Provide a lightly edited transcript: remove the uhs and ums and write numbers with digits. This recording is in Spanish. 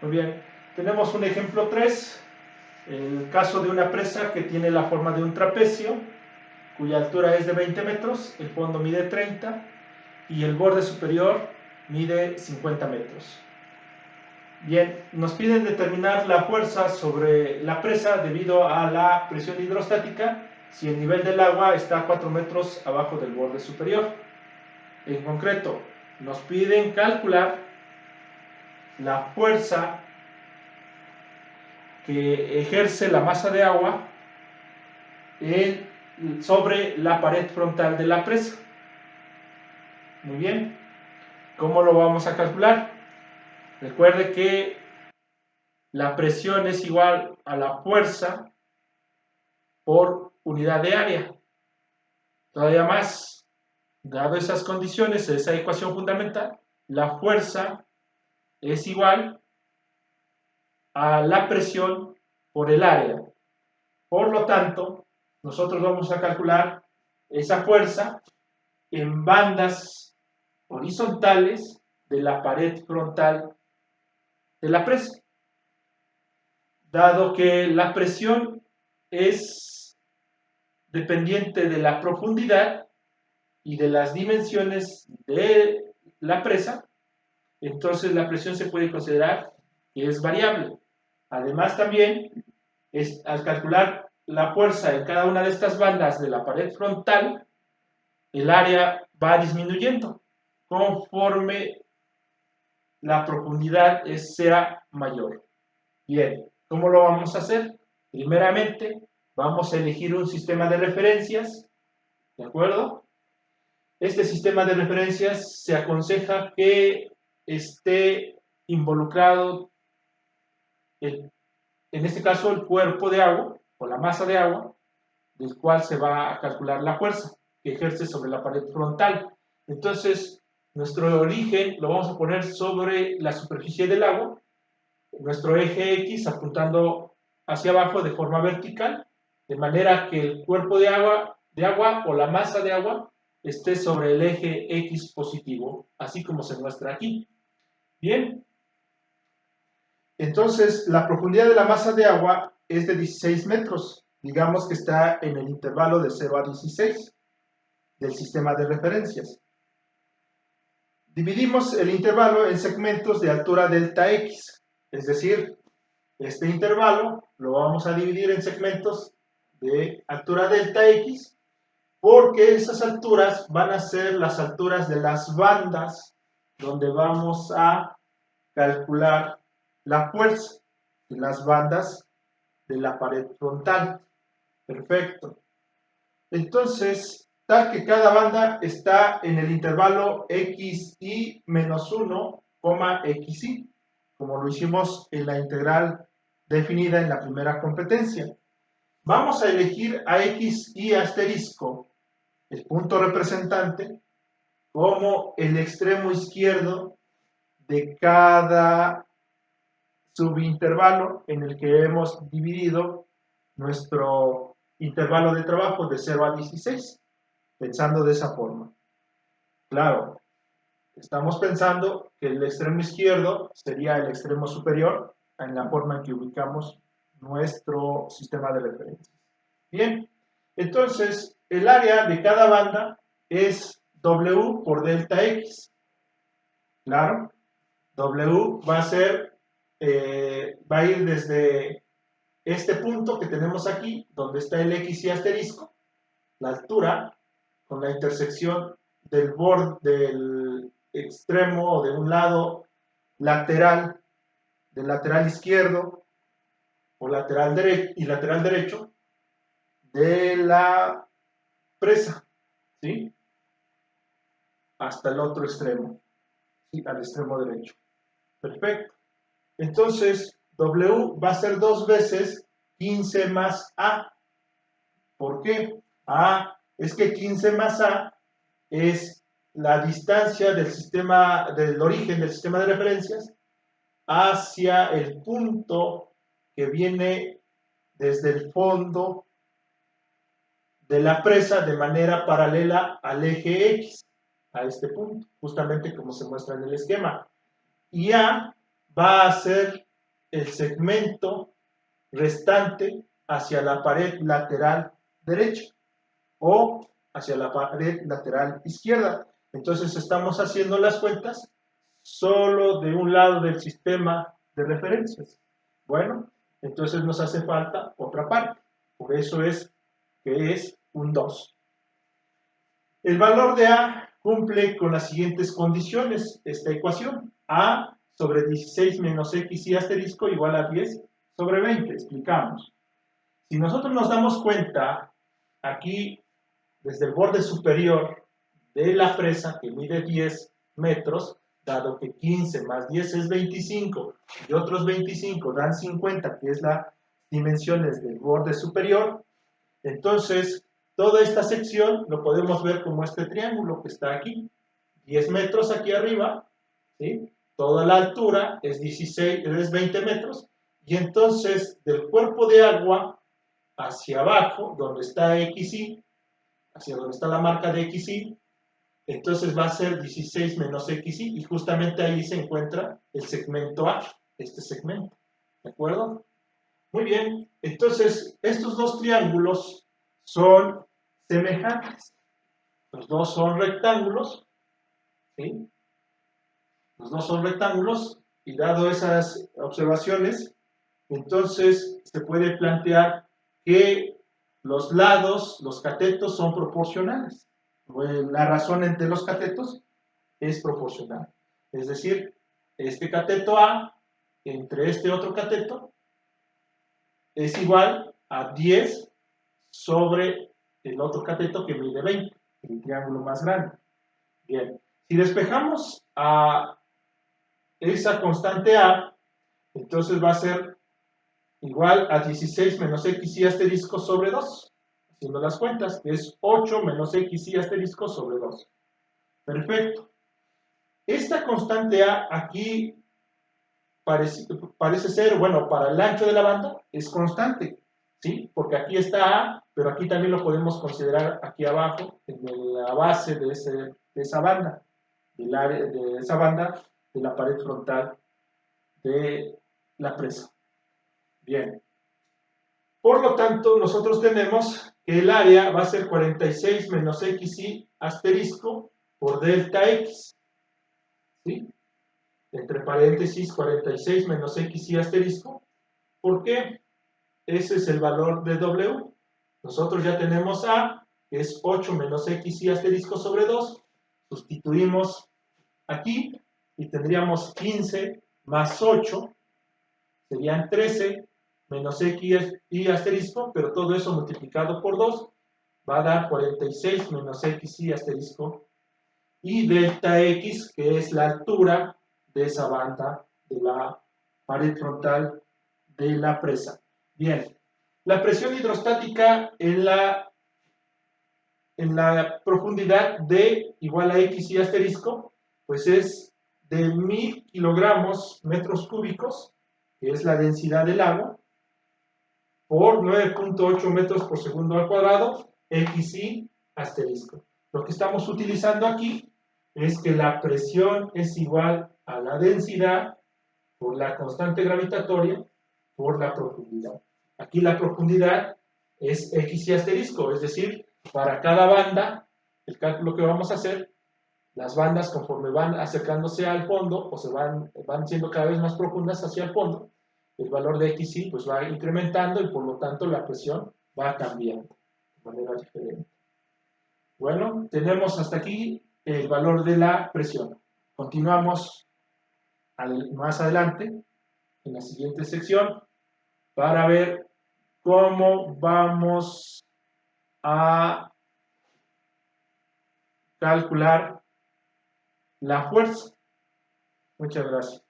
Muy bien, tenemos un ejemplo 3, el caso de una presa que tiene la forma de un trapecio, cuya altura es de 20 metros, el fondo mide 30 y el borde superior mide 50 metros. Bien, nos piden determinar la fuerza sobre la presa debido a la presión hidrostática si el nivel del agua está a 4 metros abajo del borde superior. En concreto, nos piden calcular la fuerza que ejerce la masa de agua sobre la pared frontal de la presa. Muy bien, ¿cómo lo vamos a calcular? Recuerde que la presión es igual a la fuerza por unidad de área. Todavía más, dado esas condiciones, esa ecuación fundamental, la fuerza es igual a la presión por el área. Por lo tanto, nosotros vamos a calcular esa fuerza en bandas horizontales de la pared frontal de la presa. Dado que la presión es dependiente de la profundidad y de las dimensiones de la presa, entonces la presión se puede considerar que es variable. Además también, al calcular la fuerza en cada una de estas bandas de la pared frontal, el área va disminuyendo conforme la profundidad sea mayor. Bien, ¿cómo lo vamos a hacer? Primeramente, vamos a elegir un sistema de referencias, ¿de acuerdo? Este sistema de referencias se aconseja que esté involucrado, en este caso, el cuerpo de agua o la masa de agua, del cual se va a calcular la fuerza que ejerce sobre la pared frontal. Entonces, nuestro origen lo vamos a poner sobre la superficie del agua, nuestro eje X apuntando hacia abajo de forma vertical, de manera que el cuerpo de agua o la masa de agua esté sobre el eje X positivo, así como se muestra aquí. Bien, entonces la profundidad de la masa de agua es de 16 metros, digamos que está en el intervalo de 0 a 16 del sistema de referencias. Dividimos el intervalo en segmentos de altura delta X, es decir, este intervalo lo vamos a dividir en segmentos de altura delta X, porque esas alturas van a ser las alturas de las bandas donde vamos a calcular la fuerza de las bandas de la pared frontal. Perfecto. Entonces, tal que cada banda está en el intervalo xy menos 1, xy, como lo hicimos en la integral definida en la primera competencia. Vamos a elegir a xy asterisco, el punto representante, como el extremo izquierdo de cada subintervalo en el que hemos dividido nuestro intervalo de trabajo de 0 a 16, pensando de esa forma. Claro, estamos pensando que el extremo izquierdo sería el extremo superior en la forma en que ubicamos nuestro sistema de referencias. Bien, entonces el área de cada banda es W por delta X. Claro, W va a ir desde este punto que tenemos aquí, donde está el X y asterisco, la altura, con la intersección del borde del extremo o de un lado lateral, del lateral izquierdo o lateral derecho y lateral derecho de la presa, ¿sí? Hasta el otro extremo, ¿sí? Al extremo derecho. Perfecto. Entonces, W va a ser 2 veces 15 más A. ¿Por qué? Es que 15 más A es la distancia del origen del sistema de referencias hacia el punto que viene desde el fondo de la presa de manera paralela al eje X, a este punto, justamente como se muestra en el esquema. Y A va a ser el segmento restante hacia la pared lateral derecha o hacia la pared lateral izquierda. Entonces estamos haciendo las cuentas solo de un lado del sistema de referencias. Bueno, entonces nos hace falta otra parte. Por eso es que es un 2. El valor de A cumple con las siguientes condiciones, esta ecuación. A sobre 16 menos x y asterisco igual a 10 sobre 20. Explicamos. Si nosotros nos damos cuenta, aquí, desde el borde superior de la presa, que mide 10 metros, dado que 15 más 10 es 25, y otros 25 dan 50, que es las dimensiones del borde superior, entonces toda esta sección lo podemos ver como este triángulo que está aquí. 10 metros aquí arriba, ¿sí? Toda la altura es 20 metros, y entonces del cuerpo de agua hacia abajo, donde está XY, hacia donde está la marca de XY, entonces va a ser 16 menos XY, y justamente ahí se encuentra el segmento A, este segmento, ¿de acuerdo? Muy bien, entonces estos dos triángulos son semejantes, los dos son rectángulos, ¿sí? Los dos son rectángulos, y dado esas observaciones, entonces se puede plantear que los lados, los catetos, son proporcionales. La razón entre los catetos es proporcional. Es decir, este cateto A entre este otro cateto es igual a 10 sobre el otro cateto que mide 20, el triángulo más grande. Bien, si despejamos a esa constante A, entonces va a ser igual a 16 menos x y asterisco sobre 2. Haciendo las cuentas, es 8 menos x y asterisco sobre 2. Perfecto. Esta constante A aquí parece ser, bueno, para el ancho de la banda es constante, ¿sí? Porque aquí está A, pero aquí también lo podemos considerar aquí abajo, en la base de esa banda, de esa banda de la pared frontal de la presa. Bien. Por lo tanto, nosotros tenemos que el área va a ser 46 menos xy asterisco por delta x, ¿sí? Entre paréntesis 46 menos xy asterisco. ¿Por qué? Ese es el valor de W. Nosotros ya tenemos A, que es 8 menos xy asterisco sobre 2. Sustituimos aquí y tendríamos 15 más 8, serían 13 menos x y asterisco, pero todo eso multiplicado por 2 va a dar 46 menos xy asterisco y delta x, que es la altura de esa banda de la pared frontal de la presa. Bien, la presión hidrostática en la profundidad de igual a x y asterisco, pues es de 1000 kilogramos metros cúbicos, que es la densidad del agua, por 9.8 metros por segundo al cuadrado, xy asterisco. Lo que estamos utilizando aquí es que la presión es igual a la densidad por la constante gravitatoria por la profundidad. Aquí la profundidad es xy asterisco, es decir, para cada banda, el cálculo que vamos a hacer, las bandas conforme van acercándose al fondo o van siendo cada vez más profundas hacia el fondo, el valor de xy pues va incrementando y por lo tanto la presión va cambiando de manera diferente. Bueno, tenemos hasta aquí el valor de la presión. Continuamos más adelante en la siguiente sección para ver cómo vamos a calcular la fuerza. Muchas gracias.